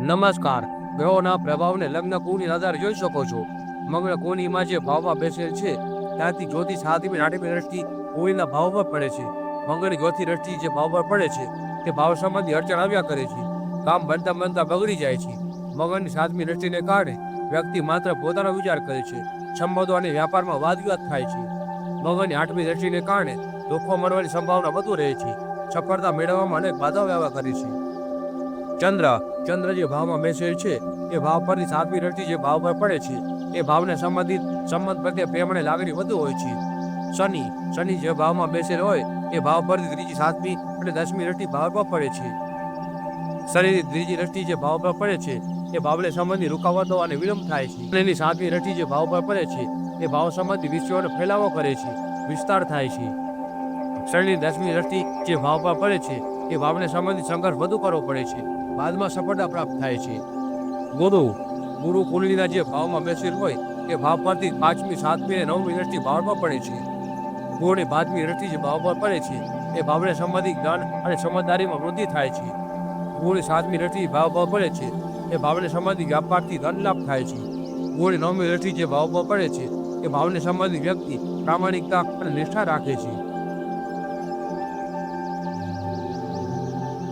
નમસ્કાર. ગ્રહોના પ્રભાવને લગ્ન કુંડળીના આધારે જોઈ શકો છો. મંગળ કુંડળીમાં જે ભાવમાં બેસેલ છે ત્યાંથી જ્યોતિષ સાતમી આઠમી દ્રષ્ટિ કુંડળીના ભાવ પર પડે છે. મંગળની ચોથી દ્રષ્ટિ જે ભાવ પર પડે છે તે ભાવ સંબંધી અડચણ આવ્યા કરે છે. કામ બનતા બનતા બગડી જાય છે. મંગળની સાતમી દ્રષ્ટિને કારણે વ્યક્તિ માત્ર પોતાનો વિચાર કરે છે. સંબંધો અને વ્યાપારમાં વાદવિવાદ થાય છે. મંગળની આઠમી દ્રષ્ટિને કારણે ધોખો મળવાની સંભાવના વધુ રહે છે. સફળતા મેળવવામાં અનેક બાધાઓ આવ્યા કરે છે. ચંદ્ર જે ભાવમાં બેસેલ છે એ ભાવ પરની સાતમી દ્રષ્ટિ જે ભાવ પર પડે છે એ ભાવને સંબંધિત સંબંધ પ્રત્યે પ્રેમ અને લાગણી વધુ હોય છે. શનિ જે ભાવમાં બેસેલ હોય એ ભાવ પરથી ત્રીજી સાતમી અને 10મી દ્રષ્ટિ ભાવ પર પડે છે. શનિની ત્રીજી દ્રષ્ટિ જે ભાવ પર પડે છે એ ભાવને સંબંધી રૂકાવટો અને વિલંબ થાય છે. શનિની સાતમી દ્રષ્ટિ જે ભાવ પર પડે છે એ ભાવ સંબંધી વિષયોનો ફેલાવો કરે છે, વિસ્તાર થાય છે. શનિની 10મી દ્રષ્ટિ જે ભાવ પર પડે છે એ ભાવને સંબંધિત સંઘર્ષ વધુ કરવો પડે છે, બાદમાં સફળતા પ્રાપ્ત થાય છે. ગુરુ કુંડળીના જે ભાવમાં બેસેલ હોય એ ભાવ પરથી 5મી 7મી અને 9મી દ્રષ્ટિ ભાવ પર પડે છે. ગુરુની 5મી દ્રષ્ટિ જે ભાવ પર પડે છે એ ભાવને સંબંધિત જ્ઞાન અને સમજદારીમાં વૃદ્ધિ થાય છે. ગુરુની 7મી દ્રષ્ટિ ભાવ પર પડે છે એ ભાવને સંબંધિત વ્યાપારથી ધન લાભ થાય છે. ગુરુની 9મી દ્રષ્ટિ જે ભાવ પર પડે છે એ ભાવને સંબંધિત વ્યક્તિ પ્રામાણિકતા અને નિષ્ઠા રાખે છે.